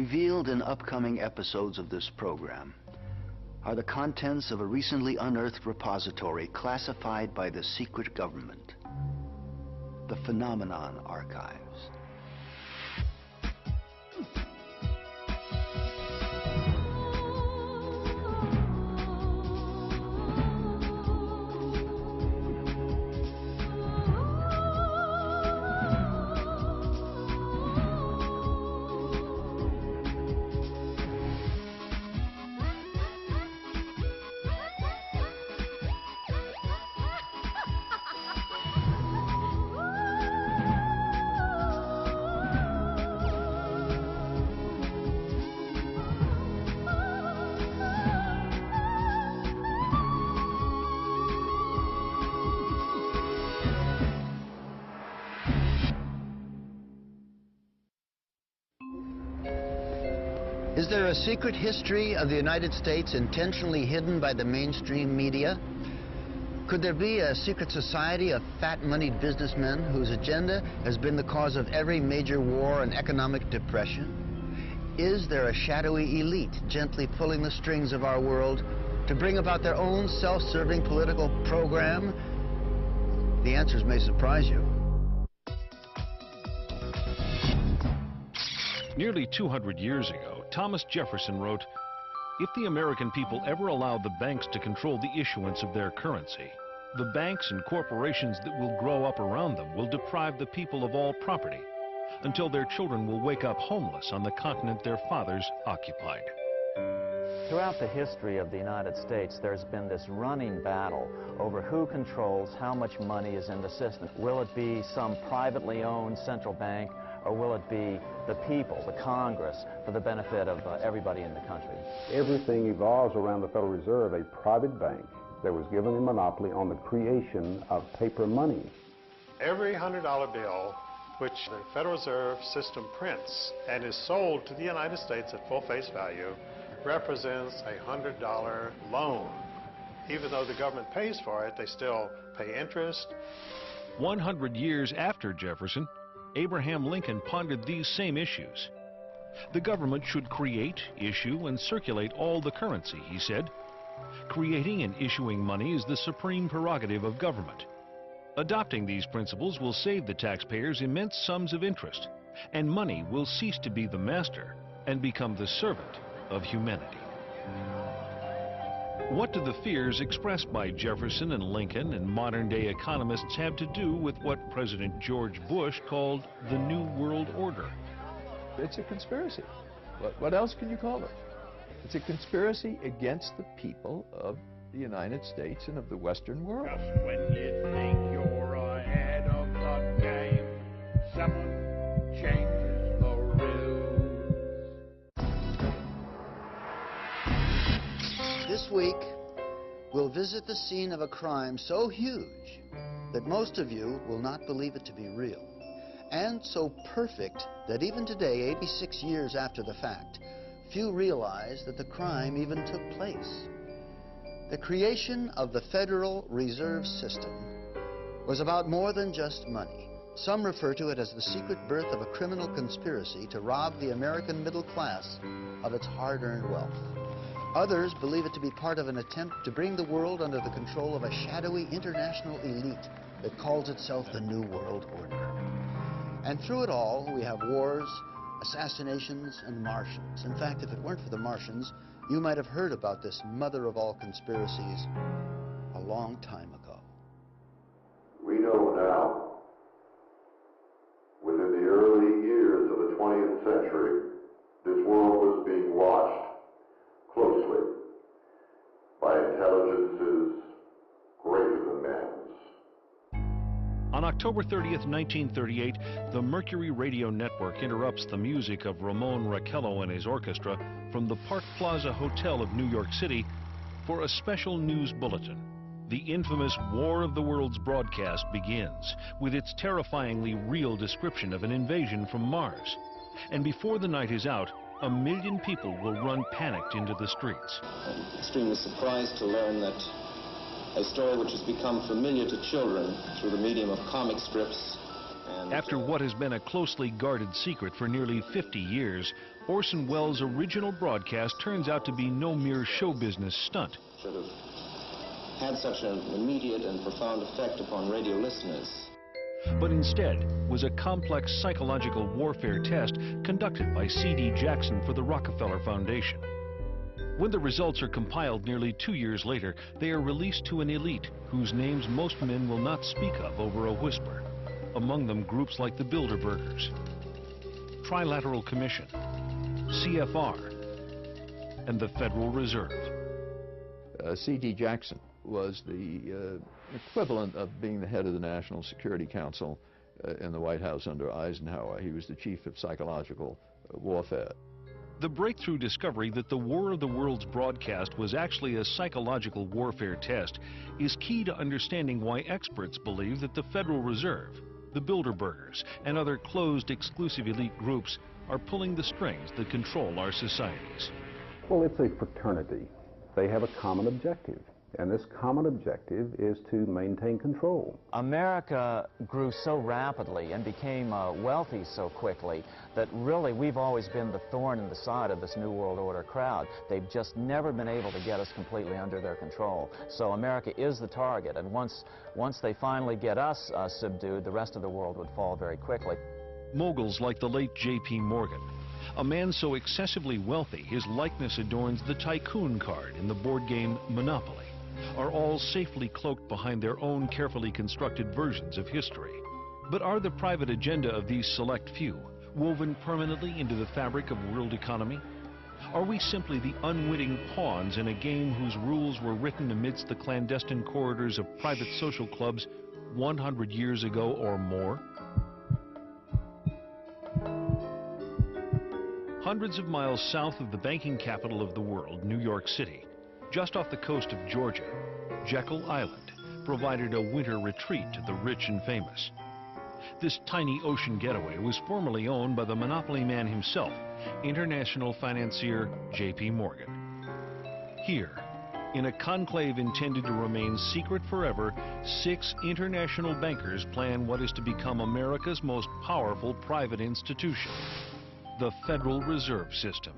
Revealed in upcoming episodes of this program are the contents of a recently unearthed repository classified by the secret government, the Phenomenon Archives. Is there a secret history of the United States intentionally hidden by the mainstream media? Could there be a secret society of fat-moneyed businessmen whose agenda has been the cause of every major war and economic depression? Is there a shadowy elite gently pulling the strings of our world to bring about their own self-serving political program? The answers may surprise you. Nearly 200 years ago, Thomas Jefferson wrote, "If the American people ever allow the banks to control the issuance of their currency, the banks and corporations that will grow up around them will deprive the people of all property, until their children will wake up homeless on the continent their fathers occupied." Throughout the history of the United States, there's been this running battle over who controls how much money is in the system. Will it be some privately owned central bank, or will it be the people, the Congress, for the benefit of everybody in the country? Everything evolves around the Federal Reserve, a private bank that was given a monopoly on the creation of paper money. Every $100 bill which the Federal Reserve System prints and is sold to the United States at full face value represents a $100 loan. Even though the government pays for it, they still pay interest. 100 years after Jefferson, Abraham Lincoln pondered these same issues. The government should create, issue, and circulate all the currency, he said. Creating and issuing money is the supreme prerogative of government. Adopting these principles will save the taxpayers immense sums of interest, and money will cease to be the master and become the servant of humanity. What do the fears expressed by Jefferson and Lincoln and modern-day economists have to do with what President George Bush called the New World Order? It's a conspiracy. What else can you call it? It's a conspiracy against the people of the United States and of the Western world. Just when you think you're ahead of the game, someone changes the rules. This week, we'll visit the scene of a crime so huge that most of you will not believe it to be real, and so perfect that even today, 86 years after the fact, few realize that the crime even took place. The creation of the Federal Reserve System was about more than just money. Some refer to it as the secret birth of a criminal conspiracy to rob the American middle class of its hard-earned wealth. Others believe it to be part of an attempt to bring the world under the control of a shadowy international elite that calls itself the New World Order. And through it all, we have wars, assassinations, and Martians. In fact, if it weren't for the Martians, you might have heard about this mother of all conspiracies a long time ago. We know now, within the early years of the 20th century, this world was being watched closely by intelligences greater than man's. On October 30th, 1938, the Mercury Radio Network interrupts the music of Ramon Raquello and his orchestra from the Park Plaza Hotel of New York City for a special news bulletin. The infamous War of the Worlds broadcast begins with its terrifyingly real description of an invasion from Mars. And before the night is out, 1 million people will run panicked into the streets. I'm extremely surprised to learn that a story which has become familiar to children through the medium of comic strips And After what has been a closely guarded secret for nearly 50 years, Orson Welles' original broadcast turns out to be no mere show business stunt. should have had such an immediate and profound effect upon radio listeners. But instead was a complex psychological warfare test conducted by C.D. Jackson for the Rockefeller Foundation. When the results are compiled nearly 2 years later, they are released to an elite whose names most men will not speak of over a whisper. Among them groups like the Bilderbergers, Trilateral Commission, CFR, and the Federal Reserve. C.D. Jackson was the equivalent of being the head of the National Security Council in the White House under Eisenhower. He was the chief of psychological warfare. The breakthrough discovery that the War of the Worlds broadcast was actually a psychological warfare test is key to understanding why experts believe that the Federal Reserve, the Bilderbergers, and other closed exclusive elite groups are pulling the strings that control our societies. Well, it's a fraternity. They have a common objective, and this common objective is to maintain control. America grew so rapidly and became wealthy so quickly that really we've always been the thorn in the side of this New World Order crowd. They've just never been able to get us completely under their control. So America is the target, and once they finally get us subdued, the rest of the world would fall very quickly. Moguls like the late J.P. Morgan, a man so excessively wealthy his likeness adorns the tycoon card in the board game Monopoly, are all safely cloaked behind their own carefully constructed versions of history. But are the private agenda of these select few woven permanently into the fabric of world economy? Are we simply the unwitting pawns in a game whose rules were written amidst the clandestine corridors of private social clubs 100 years ago or more? Hundreds of miles south of the banking capital of the world, New York City, just off the coast of Georgia, Jekyll Island provided a winter retreat to the rich and famous. This tiny ocean getaway was formerly owned by the monopoly man himself, international financier J.P. Morgan. Here, in a conclave intended to remain secret forever, 6 international bankers plan what is to become America's most powerful private institution, the Federal Reserve System.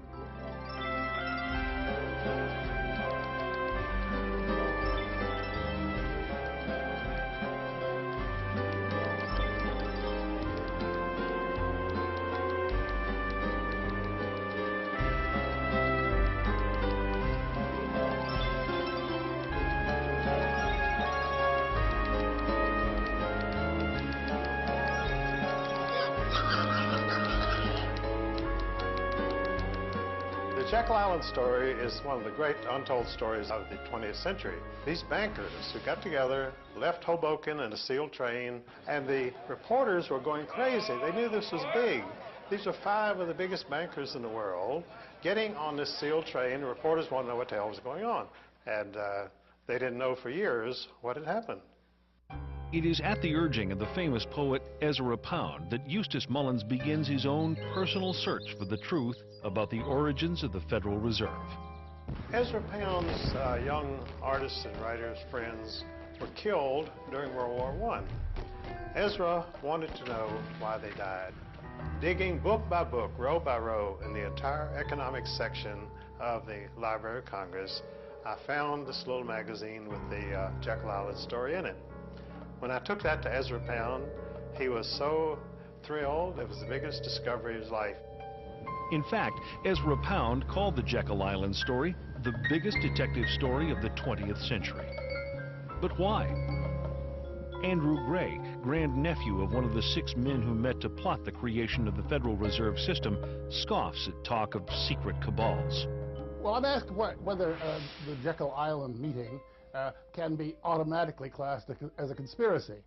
The Jekyll Island story is one of the great untold stories of the 20th century. These bankers who got together, left Hoboken in a sealed train, and the reporters were going crazy. They knew this was big. These are 5 of the biggest bankers in the world getting on this sealed train. The reporters wanted to know what the hell was going on. And they didn't know for years what had happened. It is at the urging of the famous poet Ezra Pound that Eustace Mullins begins his own personal search for the truth about the origins of the Federal Reserve. Ezra Pound's young artists and writers, friends, were killed during World War I. Ezra wanted to know why they died. Digging book by book, row by row, in the entire economics section of the Library of Congress, I found this little magazine with the Jekyll Island story in it. When I took that to Ezra Pound, he was so thrilled. It was the biggest discovery of his life. In fact, Ezra Pound called the Jekyll Island story the biggest detective story of the 20th century. But why? Andrew Gray, grandnephew of one of the 6 men who met to plot the creation of the Federal Reserve System, scoffs at talk of secret cabals. Well, I'm asked whether the Jekyll Island meeting can be automatically classed as a conspiracy.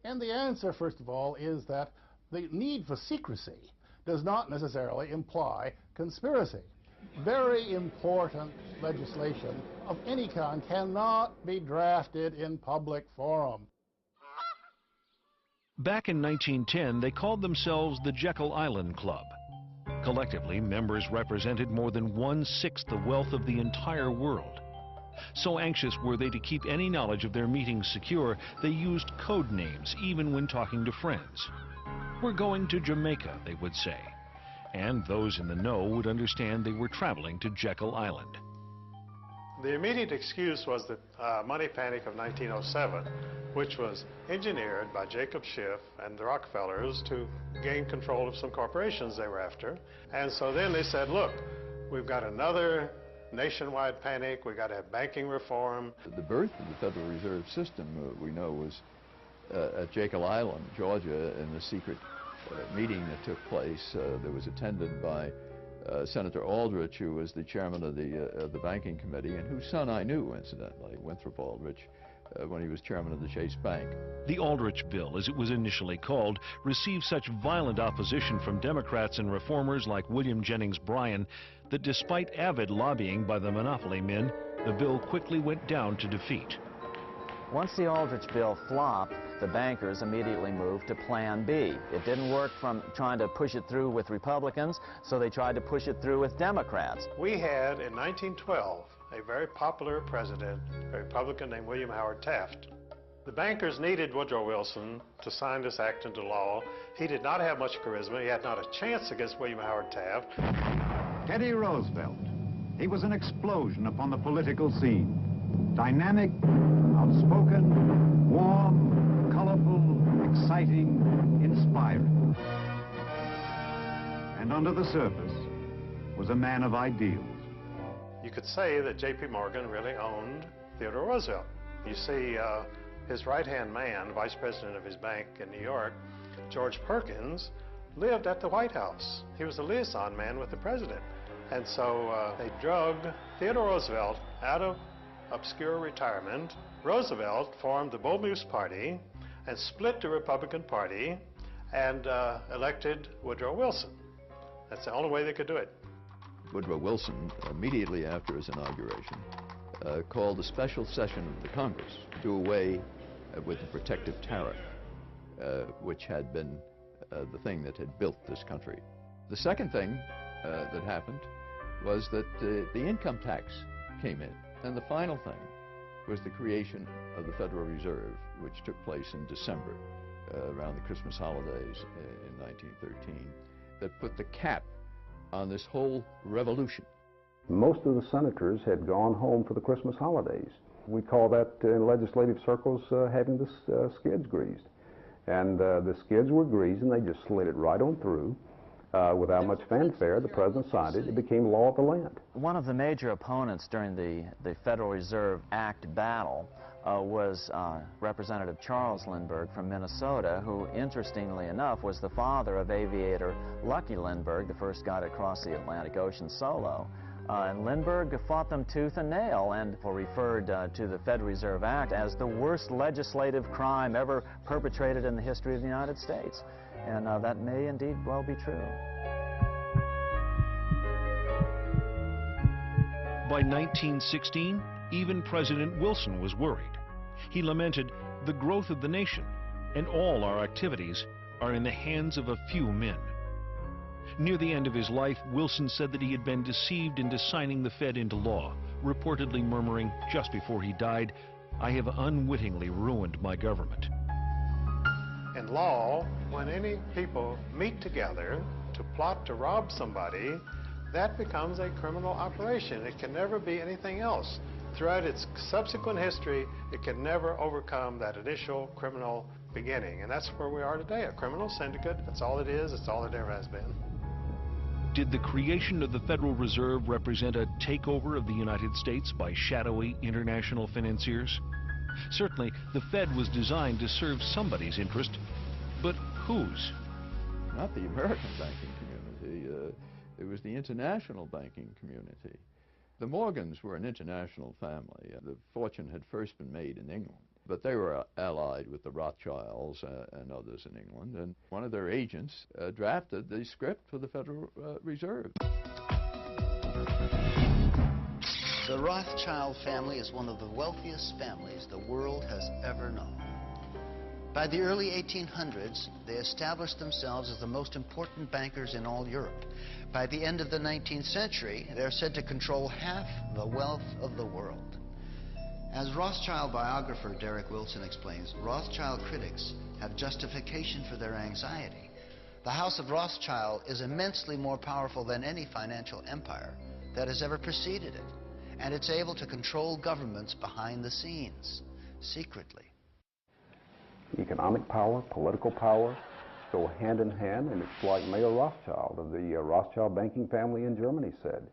And the answer, first of all, is that the need for secrecy does not necessarily imply conspiracy. Very important legislation of any kind cannot be drafted in public forum. Back in 1910, they called themselves the Jekyll Island Club. Collectively, members represented more than 1/6 the wealth of the entire world. So anxious were they to keep any knowledge of their meetings secure, they used code names even when talking to friends. "We're going to Jamaica," they would say. And those in the know would understand they were traveling to Jekyll Island. The immediate excuse was the money panic of 1907, which was engineered by Jacob Schiff and the Rockefellers to gain control of some corporations they were after. And so then they said, look, we've got another nationwide panic, we've got to have banking reform. The birth of the Federal Reserve System, we know, was at Jekyll Island, Georgia, in the secret meeting that took place that was attended by Senator Aldrich, who was the chairman of the banking committee, and whose son I knew, incidentally, Winthrop Aldrich, when he was chairman of the Chase Bank. The Aldrich Bill, as it was initially called, received such violent opposition from Democrats and reformers like William Jennings Bryan that despite avid lobbying by the monopoly men, the bill quickly went down to defeat. Once the Aldrich Bill flopped, the bankers immediately moved to Plan B. It didn't work from trying to push it through with Republicans, so they tried to push it through with Democrats. We had, in 1912, a very popular president, a Republican named William Howard Taft. The bankers needed Woodrow Wilson to sign this act into law. He did not have much charisma. He had not a chance against William Howard Taft. Teddy Roosevelt. He was an explosion upon the political scene. Dynamic, outspoken, warm, colorful, exciting, inspiring. And under the surface was a man of ideals. You could say that J.P. Morgan really owned Theodore Roosevelt. You see, his right-hand man, vice president of his bank in New York, George Perkins, lived at the White House. He was a liaison man with the president. And so they drug Theodore Roosevelt out of obscure retirement. Roosevelt formed the Bull Moose Party and split the Republican Party and elected Woodrow Wilson. That's the only way they could do it. Woodrow Wilson, immediately after his inauguration, called a special session of the Congress to do away with the protective tariff, which had been the thing that had built this country. The second thing that happened was that the income tax came in. And the final thing was the creation of the Federal Reserve, which took place in December, around the Christmas holidays in 1913, that put the cap on this whole revolution. Most of the senators had gone home for the Christmas holidays. We call that in legislative circles having the skids greased. And the skids were greased and they just slid it right on through. Without much fanfare, the president signed it. It became law of the land. One of the major opponents during the Federal Reserve Act battle was Representative Charles Lindbergh from Minnesota, who, interestingly enough, was the father of aviator Lucky Lindbergh, the first guy to cross the Atlantic Ocean solo. And Lindbergh fought them tooth and nail and referred to the Federal Reserve Act as the worst legislative crime ever perpetrated in the history of the United States. And that may indeed well be true. By 1916, even President Wilson was worried. He lamented, "The growth of the nation and all our activities are in the hands of a few men." Near the end of his life, Wilson said that he had been deceived into signing the Fed into law, reportedly murmuring just before he died, "I have unwittingly ruined my government." In law, when any people meet together to plot to rob somebody, that becomes a criminal operation. It can never be anything else. Throughout its subsequent history, it can never overcome that initial criminal beginning. And that's where we are today, a criminal syndicate. That's all it is. It's all it ever has been. Did the creation of the Federal Reserve represent a takeover of the United States by shadowy international financiers? Certainly, the Fed was designed to serve somebody's interest, but whose? Not the American banking community. It was the international banking community. The Morgans were an international family. The fortune had first been made in England, but they were allied with the Rothschilds and others in England, and one of their agents drafted the script for the Federal Reserve. The Rothschild family is one of the wealthiest families the world has ever known. By the early 1800s, they established themselves as the most important bankers in all Europe. By the end of the 19th century, they're said to control half the wealth of the world. As Rothschild biographer Derek Wilson explains, Rothschild critics have justification for their anxiety. The House of Rothschild is immensely more powerful than any financial empire that has ever preceded it, and it's able to control governments behind the scenes, secretly. Economic power, political power go hand in hand, and it's like Mayer Rothschild of the Rothschild banking family in Germany said,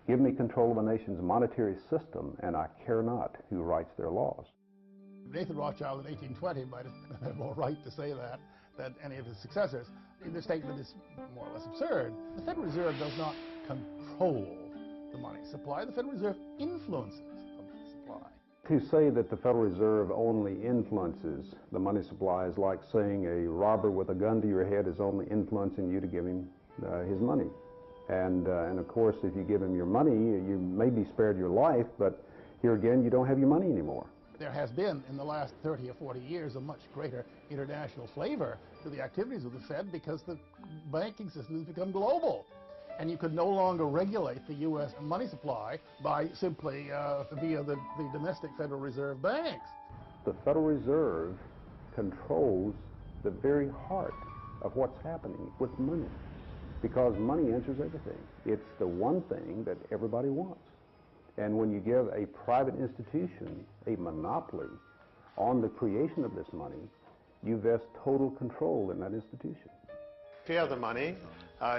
"Give me control of a nation's monetary system, and I care not who writes their laws." Nathan Rothschild in 1820 might have had more right to say that than any of his successors. The statement is more or less absurd. The Federal Reserve does not control the money supply. The Federal Reserve influences the money supply. To say that the Federal Reserve only influences the money supply is like saying a robber with a gun to your head is only influencing you to give him his money. And of course, if you give him your money, you may be spared your life, but here again, you don't have your money anymore. There has been, in the last 30 or 40 years, a much greater international flavor to the activities of the Fed because the banking system has become global. And you could no longer regulate the U.S. money supply by simply via the domestic Federal Reserve banks. The Federal Reserve controls the very heart of what's happening with money because money answers everything. It's the one thing that everybody wants. And when you give a private institution a monopoly on the creation of this money, you vest total control in that institution. If you have the money,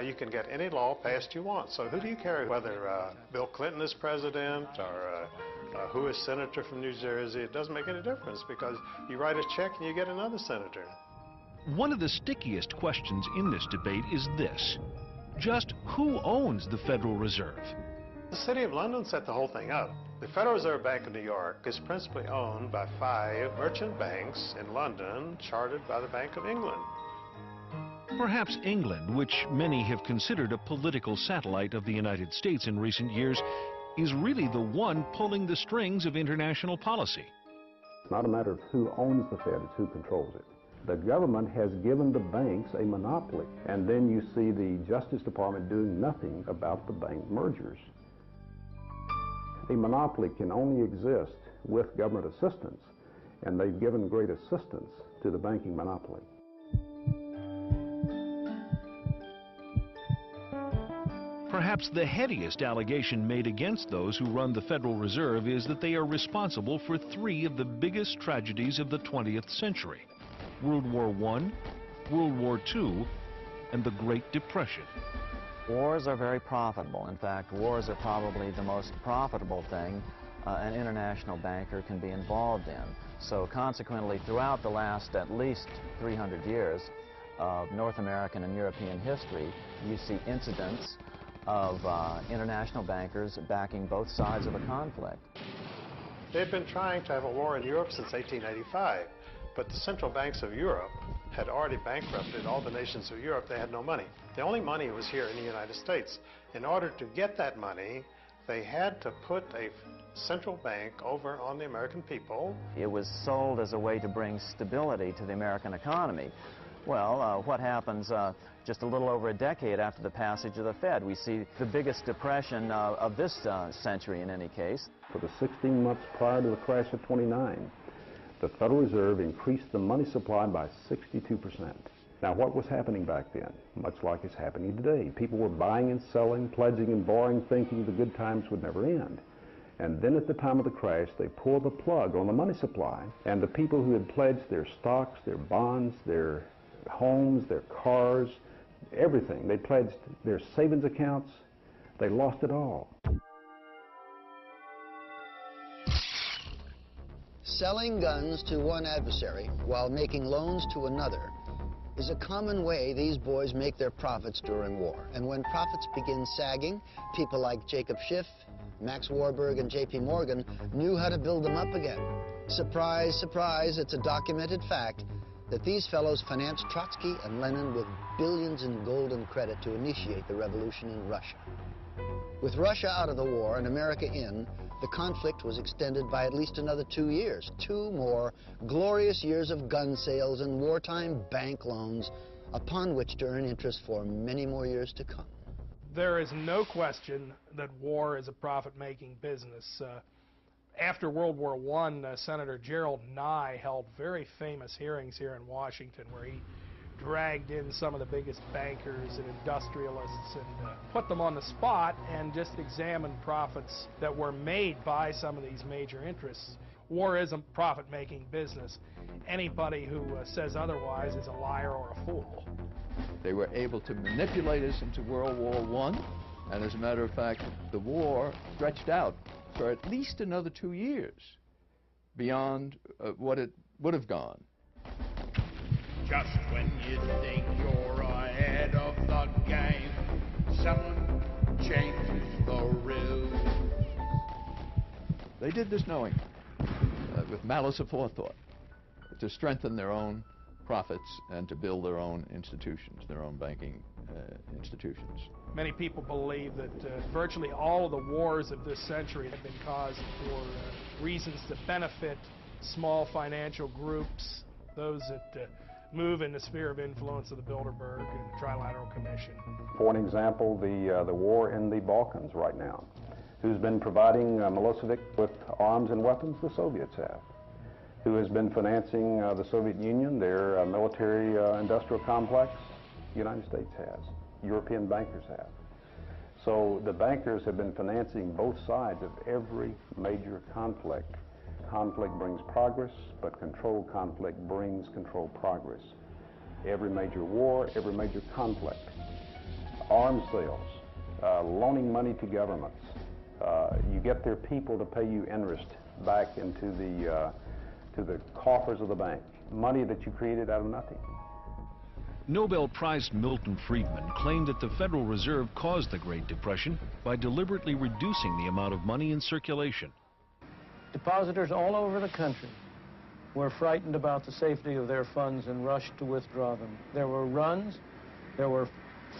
you can get any law passed you want. So who do you care whether Bill Clinton is president or who is senator from New Jersey? It doesn't make any difference because you write a check and you get another senator. One of the stickiest questions in this debate is this: just who owns the Federal Reserve? The City of London set the whole thing up. The Federal Reserve Bank of New York is principally owned by 5 merchant banks in London, chartered by the Bank of England. Perhaps England, which many have considered a political satellite of the United States in recent years, is really the one pulling the strings of international policy. It's not a matter of who owns the Fed, it's who controls it. The government has given the banks a monopoly, and then you see the Justice Department doing nothing about the bank mergers. A monopoly can only exist with government assistance, and they've given great assistance to the banking monopoly. Perhaps the headiest allegation made against those who run the Federal Reserve is that they are responsible for 3 of the biggest tragedies of the 20th century: World War I, World War II, and the Great Depression. Wars are very profitable. In fact, wars are probably the most profitable thing an international banker can be involved in. So consequently, throughout the last at least 300 years of North American and European history, you see incidents of international bankers backing both sides of a conflict. They've been trying to have a war in Europe since 1885, but the central banks of Europe had already bankrupted all the nations of Europe. They had no money. The only money was here in the United States. In order to get that money, they had to put a central bank over on the American people. It was sold as a way to bring stability to the American economy. Well, what happens just a little over a decade after the passage of the Fed? We see the biggest depression of this century in any case. For the 16 months prior to the crash of '29, the Federal Reserve increased the money supply by 62%. Now, what was happening back then? Much like it's happening today. People were buying and selling, pledging and borrowing, thinking the good times would never end. And then at the time of the crash, they pulled the plug on the money supply, and the people who had pledged their stocks, their bonds, their homes, their cars, everything, they pledged their savings accounts, they lost it all. Selling guns to one adversary while making loans to another is a common way these boys make their profits during war. And when profits begin sagging, people like Jacob Schiff, Max Warburg, and J.P. Morgan knew how to build them up again. Surprise, surprise, it's a documented fact that these fellows financed Trotsky and Lenin with billions in golden credit to initiate the revolution in Russia. With Russia out of the war and America in, the conflict was extended by at least another 2 years. 2 more glorious years of gun sales and wartime bank loans upon which to earn interest for many more years to come. There is no question that war is a profit-making business. After World War I, Senator Gerald Nye held very famous hearings here in Washington where he dragged in some of the biggest bankers and industrialists and put them on the spot and just examined profits that were made by some of these major interests. War isn't profit-making business. Anybody who says otherwise is a liar or a fool. They were able to manipulate us into World War I, and as a matter of fact, the war stretched out for at least another 2 years beyond what it would have gone. Just when you think you're ahead of the game, someone changes the rules. They did this knowing, with malice aforethought, to strengthen their own profits and to build their own institutions, their own banking institutions. Many people believe that virtually all of the wars of this century have been caused for reasons that benefit small financial groups, those that move in the sphere of influence of the Bilderberg and Trilateral Commission. For an example, the war in the Balkans right now. Who's been providing Milosevic with arms and weapons? The Soviets have. Who has been financing the Soviet Union, their military industrial complex? The United States has. European bankers have. So the bankers have been financing both sides of every major conflict. Conflict brings progress, but controlled conflict brings controlled progress. Every major war, every major conflict. Arms sales, loaning money to governments. You get their people to pay you interest back into the coffers of the bank. Money that you created out of nothing. Nobel Prize Milton Friedman claimed that the Federal Reserve caused the Great Depression by deliberately reducing the amount of money in circulation. Depositors all over the country were frightened about the safety of their funds and rushed to withdraw them. There were runs, there were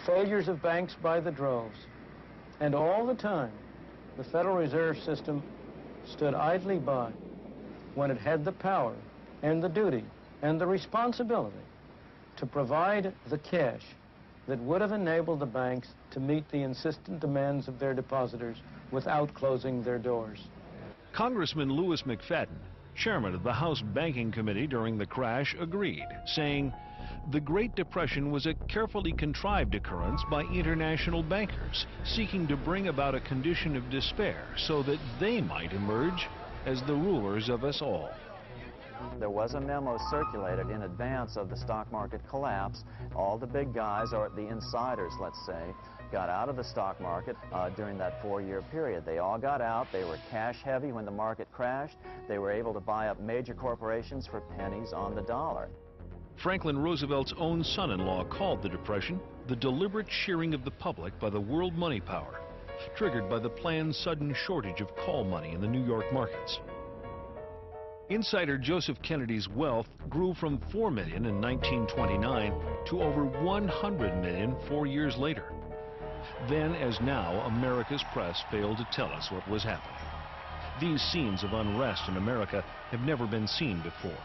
failures of banks by the droves, and all the time the Federal Reserve System stood idly by when it had the power and the duty and the responsibility to provide the cash that would have enabled the banks to meet the insistent demands of their depositors without closing their doors. Congressman Louis McFadden, chairman of the House Banking Committee during the crash, agreed, saying, "The Great Depression was a carefully contrived occurrence by international bankers seeking to bring about a condition of despair so that they might emerge as the rulers of us all." There was a memo circulated in advance of the stock market collapse. All the big guys, or the insiders, let's say, got out of the stock market during that 4-year period. They all got out. They were cash heavy when the market crashed. They were able to buy up major corporations for pennies on the dollar. Franklin Roosevelt's own son-in-law called the Depression the deliberate shearing of the public by the world money power, triggered by the planned sudden shortage of call money in the New York markets. Insider Joseph Kennedy's wealth grew from $4 million in 1929 to over $100 million 4 years later. Then, as now, America's press failed to tell us what was happening. These scenes of unrest in America have never been seen before.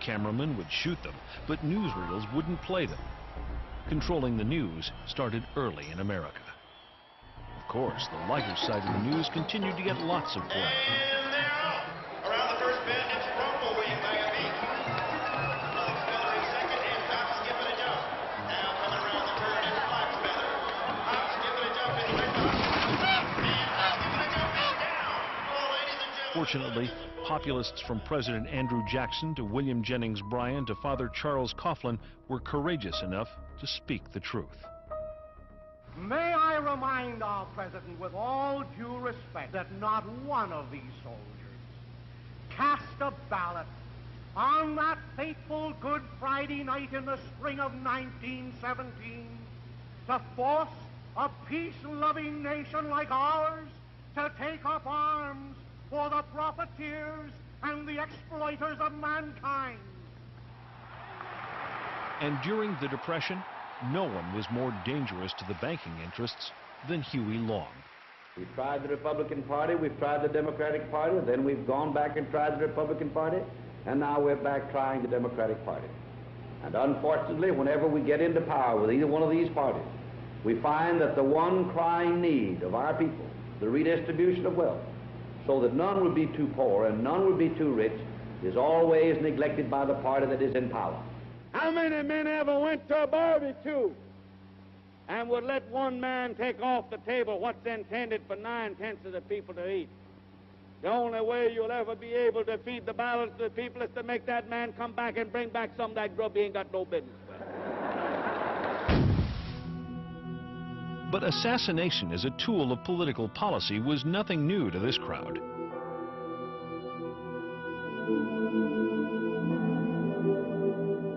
Cameramen would shoot them, but newsreels wouldn't play them. Controlling the news started early in America. Of course, the lighter side of the news continued to get lots of play. Around the first bend, it's Rumbleweed by a beat. Alex Feather in second, and Hop's giving a jump. Now coming around the turn, it's Fox Feather. Hop's giving a jump in third. And Hop's giving a jump and down. Oh, ladies and gentlemen. Fortunately, populists from President Andrew Jackson to William Jennings Bryan to Father Charles Coughlin were courageous enough to speak the truth. May I remind our President, with all due respect, that not one of these soldiers cast a ballot on that fateful Good Friday night in the spring of 1917 to force a peace-loving nation like ours to take up arms for the profiteers and the exploiters of mankind. And during the Depression, no one was more dangerous to the banking interests than Huey Long. We've tried the Republican Party, we've tried the Democratic Party, then we've gone back and tried the Republican Party, and now we're back trying the Democratic Party. And unfortunately, whenever we get into power with either one of these parties, we find that the one crying need of our people, the redistribution of wealth, so that none would be too poor and none would be too rich, is always neglected by the party that is in power. How many men ever went to a barbecue and would let one man take off the table what's intended for 9/10 of the people to eat? The only way you'll ever be able to feed the balance of the people is to make that man come back and bring back some of that grub he ain't got no business with. But assassination as a tool of political policy was nothing new to this crowd.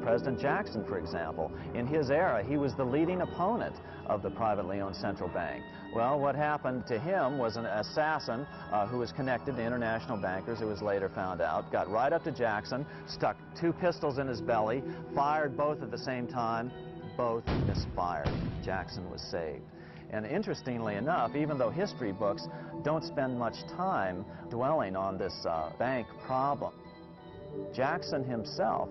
President Jackson, for example, in his era, he was the leading opponent of the privately owned central bank. Well, what happened to him was an assassin who was connected to international bankers, who was later found out, got right up to Jackson, stuck 2 pistols in his belly, fired both at the same time, both misfired. Jackson was saved. And interestingly enough, even though history books don't spend much time dwelling on this bank problem, Jackson himself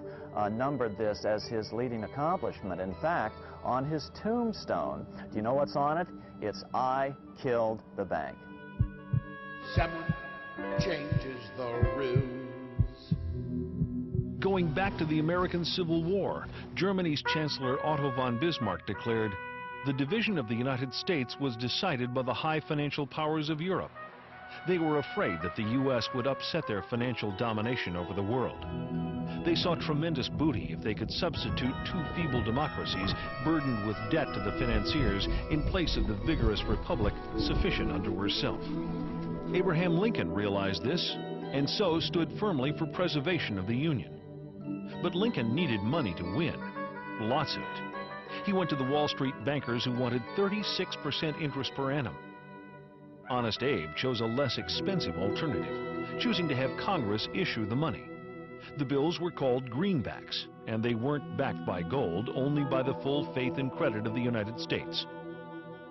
numbered this as his leading accomplishment. In fact, on his tombstone, do you know what's on it? It's, "I killed the bank." Someone changes the rules. Going back to the American Civil War, Germany's Chancellor Otto von Bismarck declared, "The division of the United States was decided by the high financial powers of Europe. They were afraid that the U.S. would upset their financial domination over the world. They saw tremendous booty if they could substitute 2 feeble democracies burdened with debt to the financiers in place of the vigorous republic sufficient unto herself." Abraham Lincoln realized this and so stood firmly for preservation of the Union. But Lincoln needed money to win, lots of it. He went to the Wall Street bankers who wanted 36% interest per annum. Honest Abe chose a less expensive alternative, choosing to have Congress issue the money. The bills were called greenbacks, and they weren't backed by gold, only by the full faith and credit of the United States.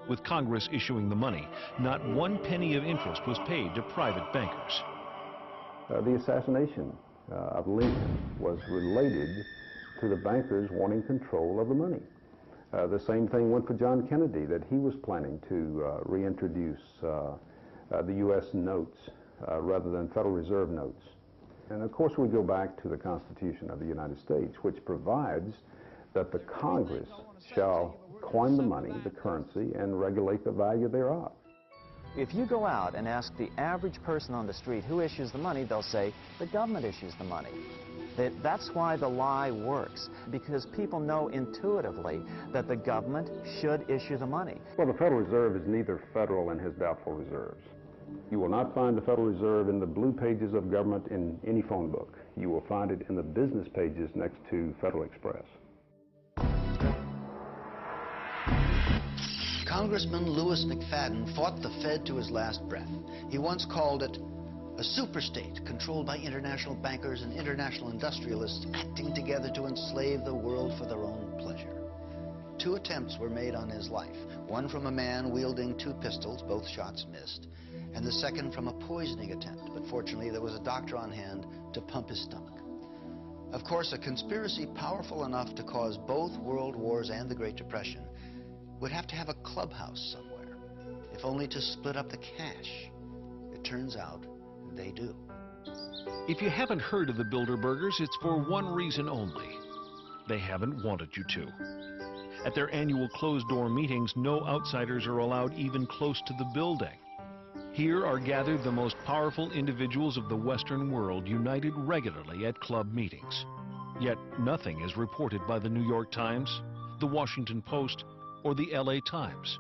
With Congress issuing the money, not 1 penny of interest was paid to private bankers. The assassination of Lincoln was related to the bankers wanting control of the money. The same thing went for John Kennedy, that he was planning to reintroduce the U.S. notes rather than Federal Reserve notes. And of course we go back to the Constitution of the United States, which provides that the Congress shall coin the money, the currency, and regulate the value thereof. If you go out and ask the average person on the street who issues the money, they'll say the government issues the money. That's why the lie works, because people know intuitively that the government should issue the money. Well, the Federal Reserve is neither federal and has doubtful reserves. You will not find the Federal Reserve in the blue pages of government in any phone book. You will find it in the business pages next to Federal Express. Congressman Louis McFadden fought the Fed to his last breath. He once called it a superstate controlled by international bankers and international industrialists acting together to enslave the world for their own pleasure. 2 attempts were made on his life, one from a man wielding 2 pistols, both shots missed, and the second from a poisoning attempt, but fortunately there was a doctor on hand to pump his stomach. Of course, a conspiracy powerful enough to cause both world wars and the Great Depression would have to have a clubhouse somewhere, if only to split up the cash. It turns out they do. If you haven't heard of the Bilderbergers, it's for one reason only. They haven't wanted you to. At their annual closed-door meetings, no outsiders are allowed even close to the building. Here are gathered the most powerful individuals of the Western world, united regularly at club meetings. Yet nothing is reported by the New York Times, the Washington Post, or the LA Times.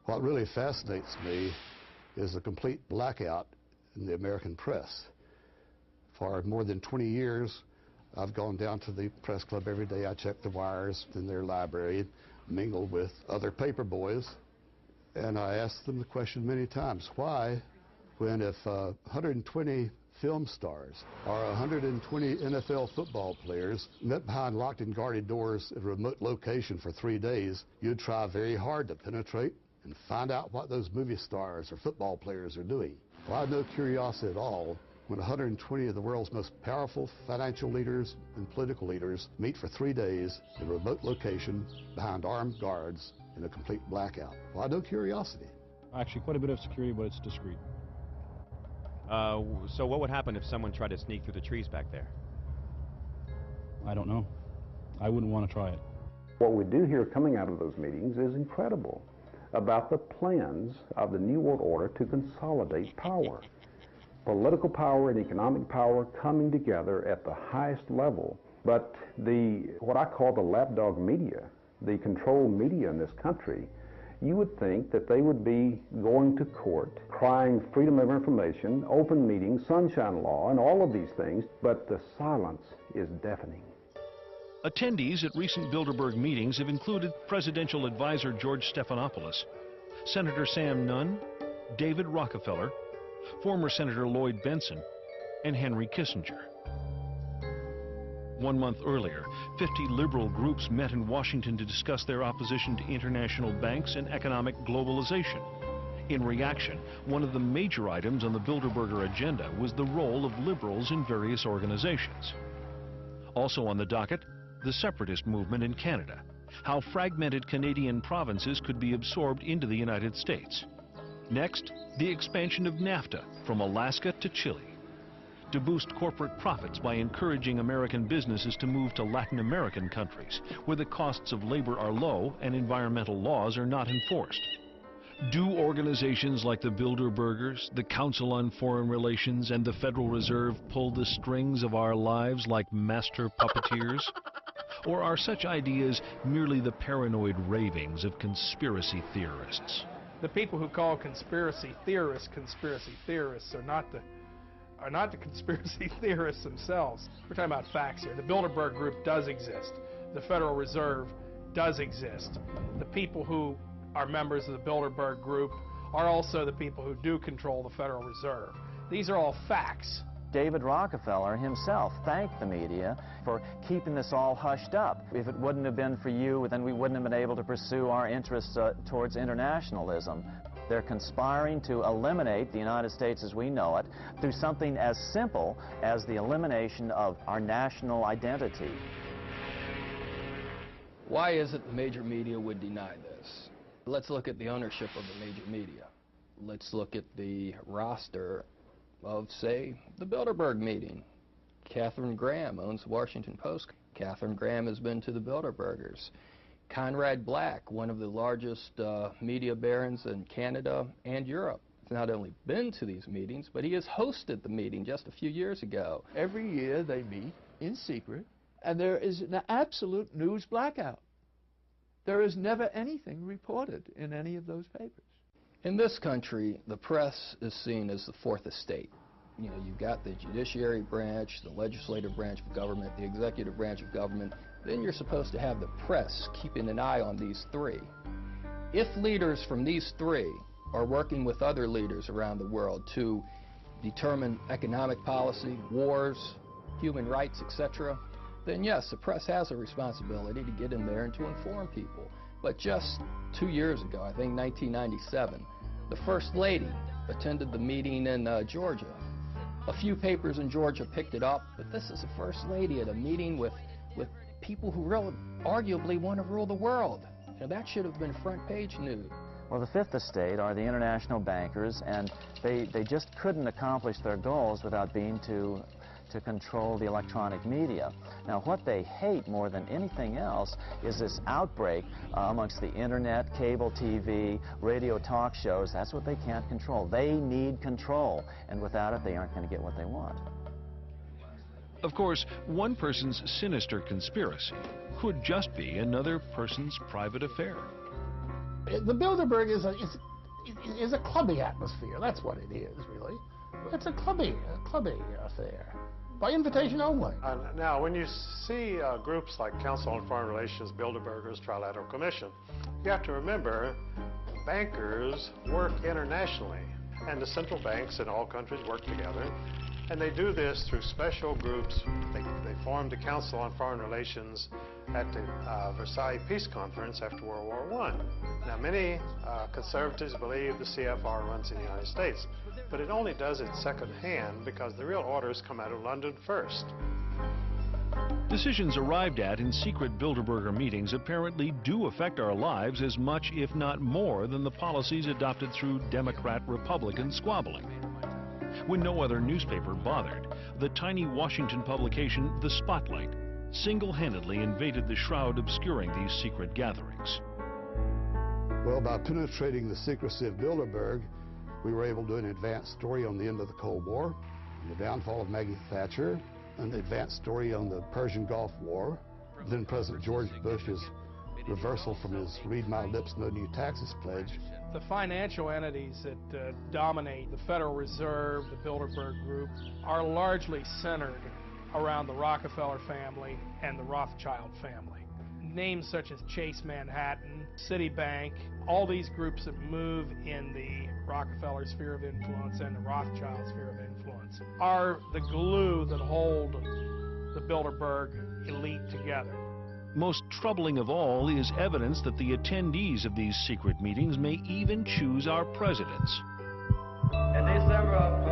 What really fascinates me is the complete blackout in the American press. For more than 20 years, I've gone down to the press club every day. I check the wires in their library, mingle with other paper boys, and I asked them the question many times, why, when if 120 film stars or 120 NFL football players met behind locked and guarded doors at a remote location for 3 days, you'd try very hard to penetrate and find out what those movie stars or football players are doing. Well, I have no curiosity at all when 120 of the world's most powerful financial leaders and political leaders meet for 3 days in a remote location behind armed guards in a complete blackout. Well, I have no curiosity. Actually, quite a bit of security, but it's discreet. So what would happen if someone tried to sneak through the trees back there? I don't know. I wouldn't want to try it. What we do hear coming out of those meetings is incredible about the plans of the New World Order to consolidate power. Political power and economic power coming together at the highest level. But what I call the lapdog media, the control media in this country, you would think that they would be going to court, crying freedom of information, open meetings, sunshine law, and all of these things, but the silence is deafening. Attendees at recent Bilderberg meetings have included Presidential Advisor George Stephanopoulos, Senator Sam Nunn, David Rockefeller, former Senator Lloyd Bentsen, and Henry Kissinger. 1 month earlier, 50 liberal groups met in Washington to discuss their opposition to international banks and economic globalization. In reaction, one of the major items on the Bilderberger agenda was the role of liberals in various organizations. Also on the docket, the separatist movement in Canada, how fragmented Canadian provinces could be absorbed into the United States. Next, the expansion of NAFTA from Alaska to Chile, to boost corporate profits by encouraging American businesses to move to Latin American countries, where the costs of labor are low and environmental laws are not enforced. Do organizations like the Bilderbergers, the Council on Foreign Relations, and the Federal Reserve pull the strings of our lives like master puppeteers? Or are such ideas merely the paranoid ravings of conspiracy theorists? The people who call conspiracy theorists are not the conspiracy theorists themselves. We're talking about facts here. The Bilderberg Group does exist. The Federal Reserve does exist. The people who are members of the Bilderberg Group are also the people who do control the Federal Reserve. These are all facts. David Rockefeller himself thanked the media for keeping this all hushed up. If it wouldn't have been for you, then we wouldn't have been able to pursue our interests towards internationalism. They're conspiring to eliminate the United States as we know it through something as simple as the elimination of our national identity. Why is it the major media would deny this? Let's look at the ownership of the major media. Let's look at the roster of, say, the Bilderberg meeting. Katharine Graham owns the Washington Post. Katharine Graham has been to the Bilderbergers. Conrad Black, one of the largest media barons in Canada and Europe, has not only been to these meetings, but he has hosted the meeting just a few years ago. Every year they meet in secret, and there is an absolute news blackout. There is never anything reported in any of those papers. In this country, the press is seen as the fourth estate. You know, you've got the judiciary branch, the legislative branch of government, the executive branch of government. Then you're supposed to have the press keeping an eye on these three. If leaders from these three are working with other leaders around the world to determine economic policy, wars, human rights, etc., then yes, the press has a responsibility to get in there and to inform people. But just 2 years ago, I think 1997, the First Lady attended the meeting in Georgia. A few papers in Georgia picked it up, but this is the First Lady at a meeting with people who really arguably want to rule the world. Now, that should have been front page news. Well, the fifth estate are the international bankers, and they just couldn't accomplish their goals without being to control the electronic media. Now, what they hate more than anything else is this outbreak amongst the internet, cable TV, radio talk shows. That's what they can't control. They need control, and without it, they aren't going to get what they want. Of course, one person's sinister conspiracy could just be another person's private affair. The Bilderberg is a clubby atmosphere. That's what it is, really. It's a clubby affair. By invitation only. Now, when you see groups like Council on Foreign Relations, Bilderbergers, Trilateral Commission, you have to remember bankers work internationally, and the central banks in all countries work together, and they do this through special groups. They formed the Council on Foreign Relations at the Versailles Peace Conference after World War I. Now, many conservatives believe the CFR runs in the United States, but it only does it secondhand because the real orders come out of London first. Decisions arrived at in secret Bilderberger meetings apparently do affect our lives as much, if not more, than the policies adopted through Democrat-Republican squabbling. When no other newspaper bothered, the tiny Washington publication, The Spotlight, single-handedly invaded the shroud obscuring these secret gatherings. Well, by penetrating the secrecy of Bilderberg, we were able to do an advanced story on the end of the Cold War, the downfall of Maggie Thatcher, an advanced story on the Persian Gulf War, then President George Bush's reversal from his read my lips, no new taxes pledge. The financial entities that dominate the Federal Reserve, the Bilderberg Group, are largely centered around the Rockefeller family and the Rothschild family. Names such as Chase Manhattan, Citibank, all these groups that move in the Rockefeller sphere of influence and the Rothschild sphere of influence are the glue that hold the Bilderberg elite together. Most troubling of all is evidence that the attendees of these secret meetings may even choose our presidents. In December of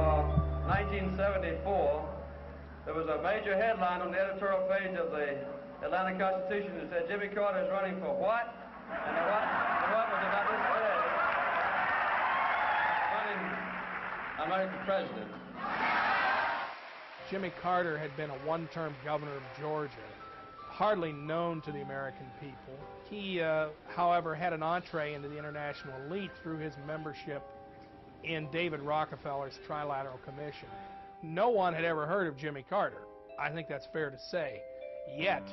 1974, there was a major headline on the editorial page of the Atlanta Constitution that said Jimmy Carter is running for what? And the what was about this today. I'm running for president. Jimmy Carter had been a one-term governor of Georgia, hardly known to the American people. He, however, had an entree into the international elite through his membership in David Rockefeller's Trilateral Commission. No one had ever heard of Jimmy Carter. I think that's fair to say. Yet,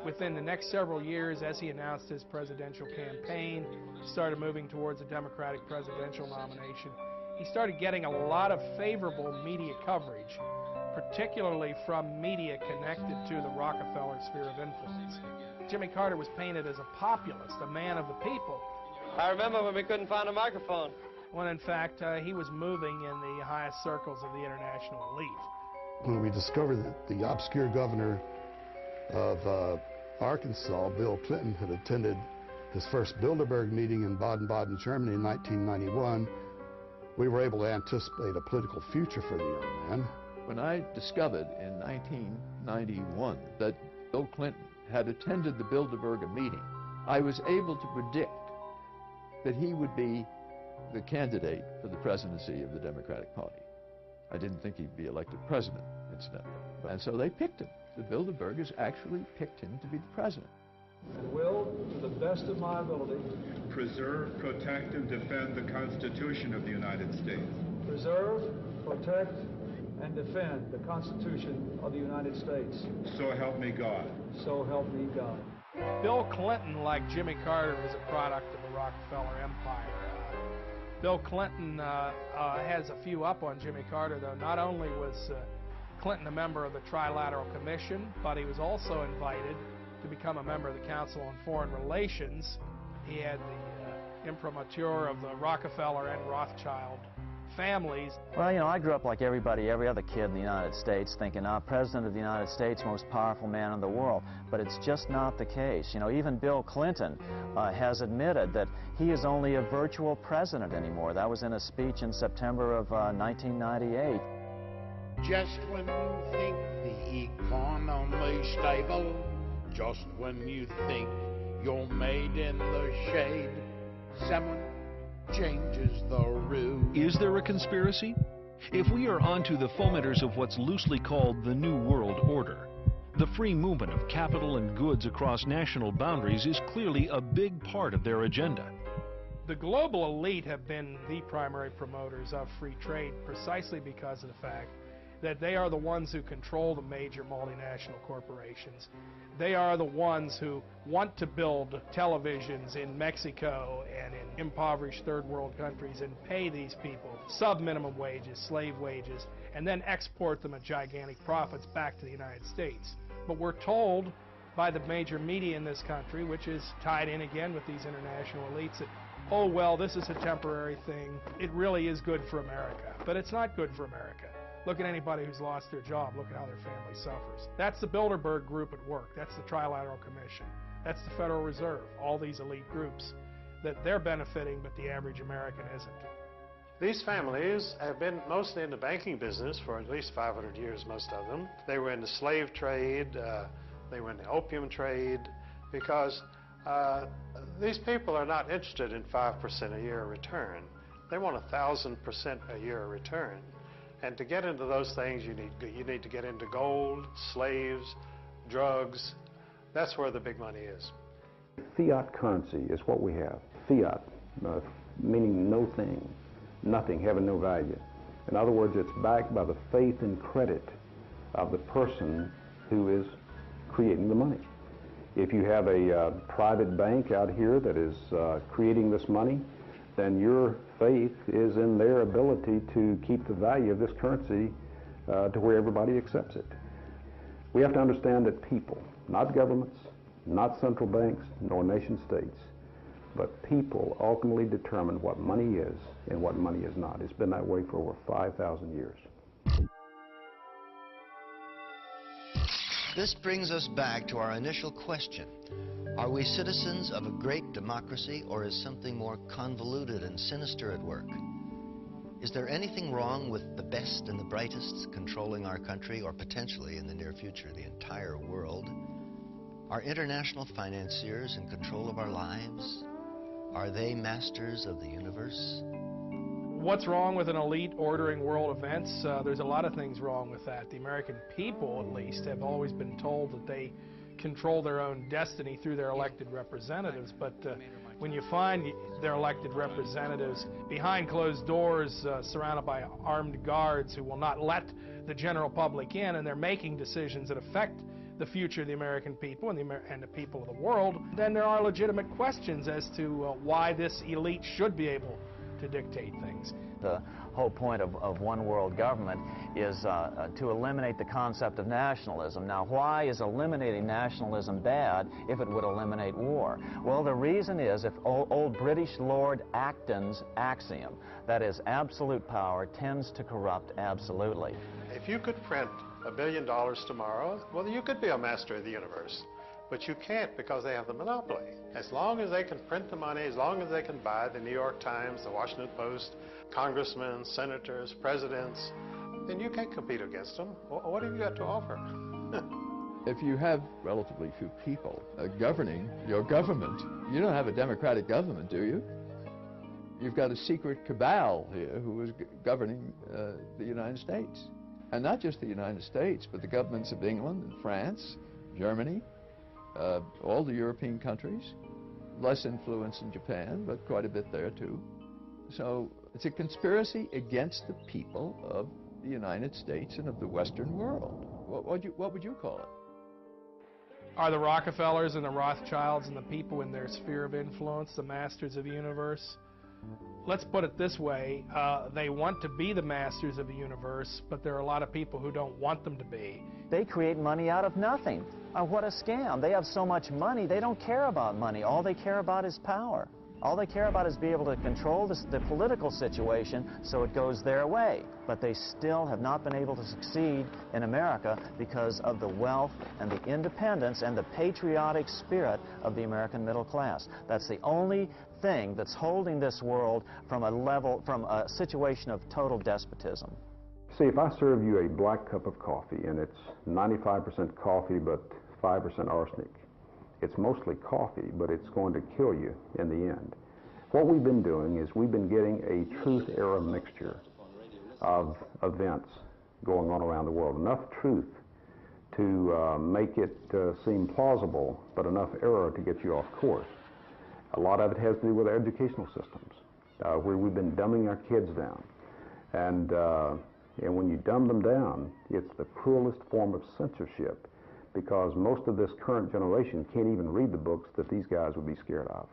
within the next several years, as he announced his presidential campaign, started moving towards a Democratic presidential nomination, he started getting a lot of favorable media coverage, particularly from media connected to the Rockefeller sphere of influence. Jimmy Carter was painted as a populist, a man of the people. I remember when we couldn't find a microphone. When in fact he was moving in the highest circles of the international elite. When we discovered that the obscure governor of Arkansas, Bill Clinton, had attended his first Bilderberg meeting in Baden-Baden, Germany in 1991, we were able to anticipate a political future for the young man. When I discovered in 1991 that Bill Clinton had attended the Bilderberg meeting, I was able to predict that he would be the candidate for the presidency of the Democratic Party. I didn't think he'd be elected president, incidentally. And so they picked him. The Bilderbergers actually picked him to be the president. I will, to the best of my ability, preserve, protect, and defend the Constitution of the United States. Preserve, protect, and defend the Constitution of the United States. So help me God. So help me God. Bill Clinton, like Jimmy Carter, is a product of the Rockefeller empire. Bill Clinton has a few up on Jimmy Carter, though. Not only was Clinton a member of the Trilateral Commission, but he was also invited to become a member of the Council on Foreign Relations. He had the imprimatur of the Rockefeller and Rothschild families. Well, you know, I grew up like everybody, every other kid in the United States, thinking, President of the United States, most powerful man in the world. But it's just not the case. You know, even Bill Clinton has admitted that he is only a virtual president anymore. That was in a speech in September of 1998. Just when you think the economy's stable, just when you think you're made in the shade, someone changes the rules. Is there a conspiracy? If we are onto the fomenters of what's loosely called the New World Order, the free movement of capital and goods across national boundaries is clearly a big part of their agenda. The global elite have been the primary promoters of free trade precisely because of the fact that they are the ones who control the major multinational corporations. They are the ones who want to build televisions in Mexico and in impoverished third world countries and pay these people sub-minimum wages, slave wages, and then export them at gigantic profits back to the United States. But we're told by the major media in this country, which is tied in again with these international elites, that, oh, well, this is a temporary thing. It really is good for America. But it's not good for America. Look at anybody who's lost their job. Look at how their family suffers. That's the Bilderberg Group at work. That's the Trilateral Commission. That's the Federal Reserve. All these elite groups that they're benefiting, but the average American isn't. These families have been mostly in the banking business for at least 500 years, most of them. They were in the slave trade. They were in the opium trade, because these people are not interested in 5% a year return. They want 1,000% a year return. And to get into those things, you need to get into gold, slaves, drugs. That's where the big money is. Fiat currency is what we have. Fiat, meaning no thing, nothing, having no value. In other words, it's backed by the faith and credit of the person who is creating the money. If you have a private bank out here that is creating this money, then your faith is in their ability to keep the value of this currency to where everybody accepts it. We have to understand that people, not governments, not central banks, nor nation states, but people ultimately determine what money is and what money is not. It's been that way for over 5,000 years. This brings us back to our initial question. Are we citizens of a great democracy, or is something more convoluted and sinister at work? Is there anything wrong with the best and the brightest controlling our country, or potentially in the near future the entire world? Are international financiers in control of our lives? Are they masters of the universe? What's wrong with an elite ordering world events? There's a lot of things wrong with that. The American people, at least, have always been told that they control their own destiny through their elected representatives, but when you find their elected representatives behind closed doors, surrounded by armed guards who will not let the general public in, and they're making decisions that affect the future of the American people and the people of the world, then there are legitimate questions as to why this elite should be able to dictate things. The whole point of one world government is to eliminate the concept of nationalism. Now, why is eliminating nationalism bad if it would eliminate war? Well, the reason is, if old British Lord Acton's axiom, that is, absolute power tends to corrupt absolutely. If you could print $1 billion tomorrow, well, you could be a master of the universe. But you can't, because they have the monopoly. As long as they can print the money, as long as they can buy the New York Times, the Washington Post, congressmen, senators, presidents, then you can't compete against them. What have you got to offer? If you have relatively few people governing your government, you don't have a democratic government, do you? You've got a secret cabal here who is governing the United States. And not just the United States, but the governments of England and France, Germany, all the European countries, less influence in Japan, but quite a bit there too. So it's a conspiracy against the people of the United States and of the Western world. What would you call it? Are the Rockefellers and the Rothschilds and the people in their sphere of influence the masters of the universe? Let's put it this way, they want to be the masters of the universe, but there are a lot of people who don't want them to be. They create money out of nothing. What a scam. They have so much money, they don't care about money. All they care about is power. All they care about is being able to control the political situation so it goes their way. But they still have not been able to succeed in America because of the wealth and the independence and the patriotic spirit of the American middle class. That's the only thing that's holding this world from a situation of total despotism. See, if I serve you a black cup of coffee and it's 95% coffee but 5% arsenic, it's mostly coffee, but it's going to kill you in the end. What we've been doing is we've been getting a truth-error mixture of events going on around the world. Enough truth to make it seem plausible, but enough error to get you off course. A lot of it has to do with our educational systems, where we've been dumbing our kids down. And when you dumb them down, it's the cruelest form of censorship, because most of this current generation can't even read the books that these guys would be scared of.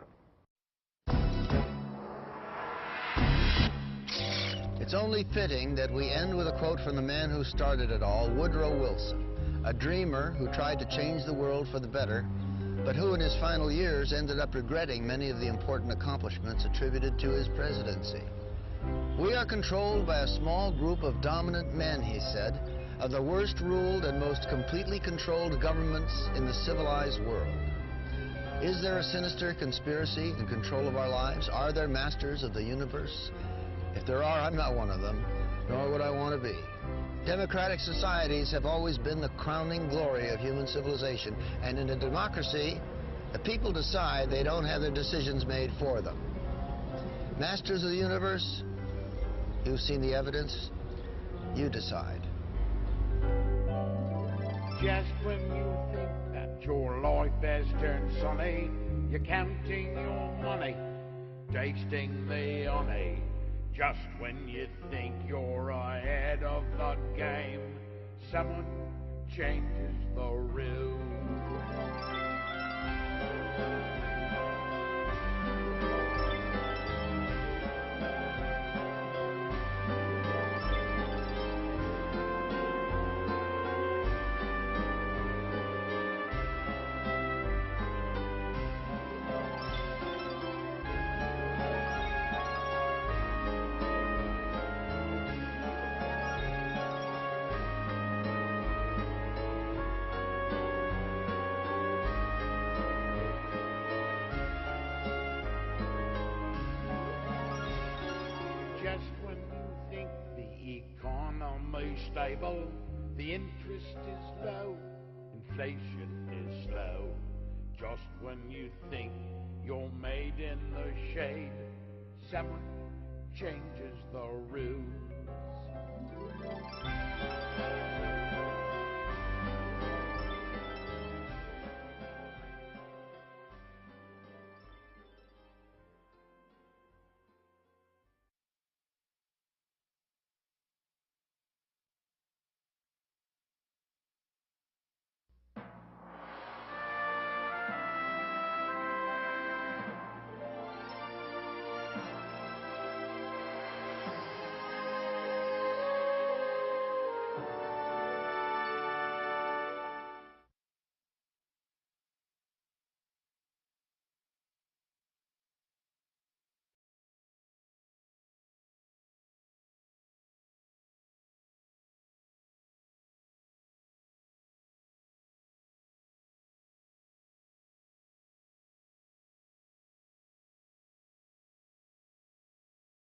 It's only fitting that we end with a quote from the man who started it all, Woodrow Wilson, a dreamer who tried to change the world for the better, but who in his final years ended up regretting many of the important accomplishments attributed to his presidency. We are controlled by a small group of dominant men, he said, of the worst ruled and most completely controlled governments in the civilized world. Is there a sinister conspiracy in control of our lives? Are there masters of the universe? If there are, I'm not one of them, nor would I want to be. Democratic societies have always been the crowning glory of human civilization, and in a democracy, the people decide, they don't have their decisions made for them. Masters of the universe, you've seen the evidence, you decide. Just when you think that your life has turned sunny, you're counting your money, tasting the honey. Just when you think you're ahead of the game, someone changes the rules. Just when you think the economy's stable, the interest is low, inflation is slow. Just when you think you're made in the shade, someone changes the rules.